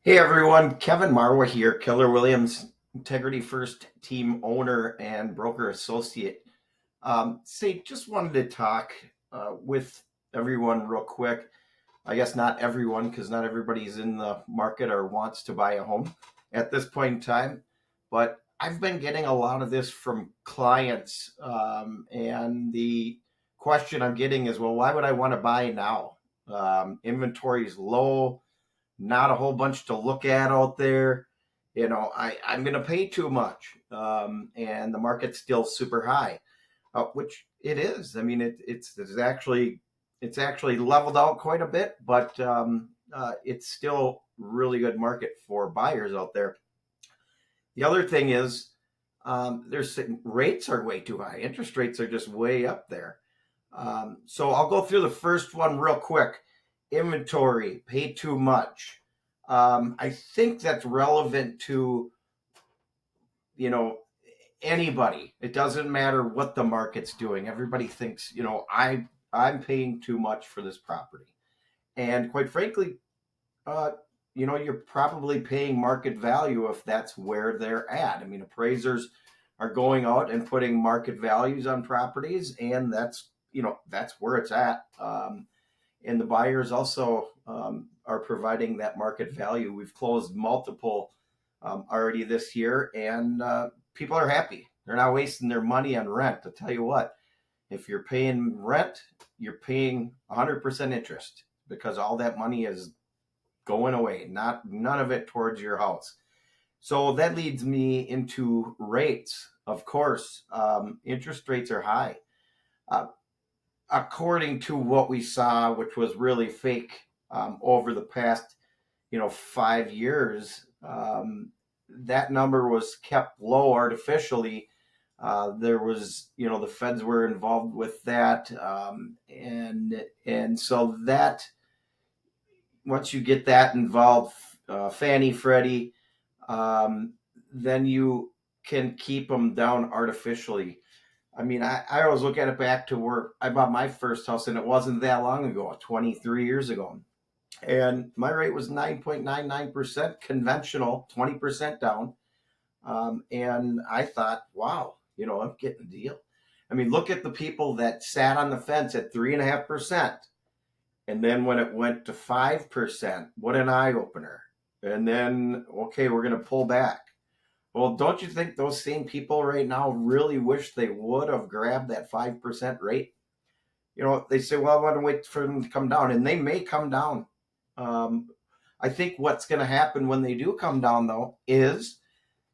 Hey everyone, Kevin Marwa here, Keller Williams Integrity First Team owner and broker associate. Just wanted to talk with everyone real quick. I guess not everyone, because not everybody's in the market or wants to buy a home at this point in time. But I've been getting a lot of this from clients, and the question I'm getting is, well, why would I want to buy now? Inventory is low, not a whole bunch to look at out there. I'm going to pay too much, and the market's still super high, which it is. I mean, it's actually leveled out quite a bit, but it's still really good market for buyers out there. The other thing is, there's rates are way too high. Interest rates are just way up there. So I'll go through the first one real quick. Inventory, pay too much. I think that's relevant to, you know, anybody. It doesn't matter what the market's doing. Everybody thinks, I'm paying too much for this property. And quite frankly, uh, you're probably paying market value if that's where they're at. I mean, appraisers are going out and putting market values on properties, and that's where it's at. And the buyers also are providing that market value. We've closed multiple already this year, and people are happy. They're not wasting their money on rent. To tell you what, if you're paying rent, you're paying 100% interest because all that money is going away, not none of it towards your house. So that leads me into rates. Of course, interest rates are high. Uh, According to what we saw, which was really fake over the past, 5 years, that number was kept low artificially. There was, the feds were involved with that, and so that once you get that involved, Fannie, Freddie, um, then you can keep them down artificially. I mean, I always look at it back to where I bought my first house, and it wasn't that long ago, 23 years ago. And my rate was 9.99% conventional, 20% down. And I thought, wow, I'm getting a deal. I mean, look at the people that sat on the fence at 3.5%. And then when it went to 5%, what an eye opener. And then, okay, we're going to pull back. Well, don't you think those same people right now really wish they would have grabbed that 5% rate? They say, well, I want to wait for them to come down, and they may come down. Um, I think what's going to happen when they do come down, though, is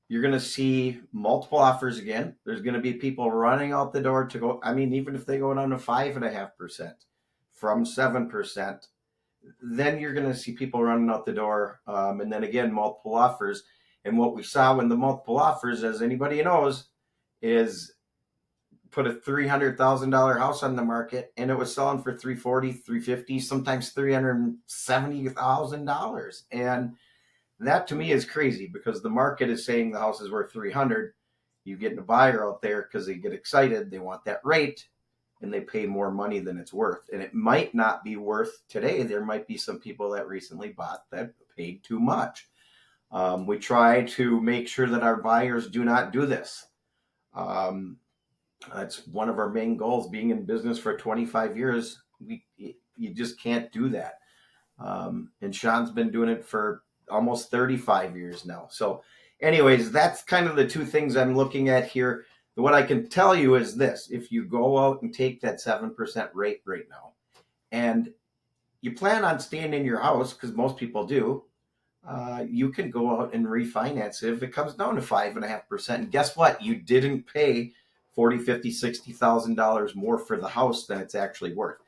you're going to see multiple offers again. There's going to be people running out the door to go. I mean, even if they go down to 5.5% from 7%, then you're going to see people running out the door. And then again, multiple offers. And what we saw when the multiple offers, as anybody knows, is put a $300,000 house on the market and it was selling for 340, 350, sometimes $370,000. And that to me is crazy because the market is saying the house is worth 300. You get a buyer out there because they get excited, they want that rate, and they pay more money than it's worth. And it might not be worth today. There might be some people that recently bought that paid too much. We try to make sure that our buyers do not do this. Um, that's one of our main goals. Being in business for 25 years, you just can't do that. And Sean's been doing it for almost 35 years now. So, anyways, that's kind of the two things I'm looking at here. What I can tell you is this: if you go out and take that 7% rate right now, and you plan on staying in your house, because most people do, you can go out and refinance it if it comes down to 5.5%. And guess what? You didn't pay 40, 50, $60,000 more for the house than it's actually worth.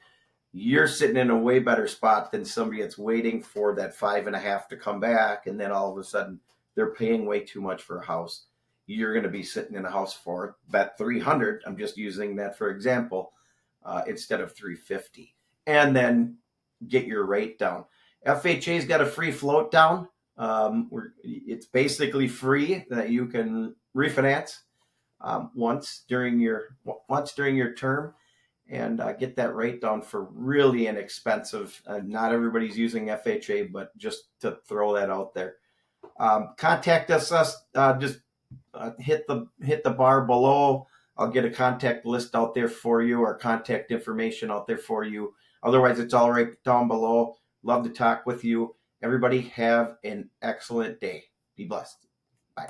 You're sitting in a way better spot than somebody that's waiting for that 5.5 to come back, and then all of a sudden they're paying way too much for a house. You're going to be sitting in a house for that 300. I'm just using that for example, instead of 350, and then get your rate down. FHA's got a free float down. It's basically free that you can refinance once during your term, and get that rate down for really inexpensive. Not everybody's using FHA, but just to throw that out there. Contact us. Just hit the bar below. I'll get a contact list out there for you, or contact information out there for you. Otherwise, it's all right down below. Love to talk with you. Everybody have an excellent day. Be blessed.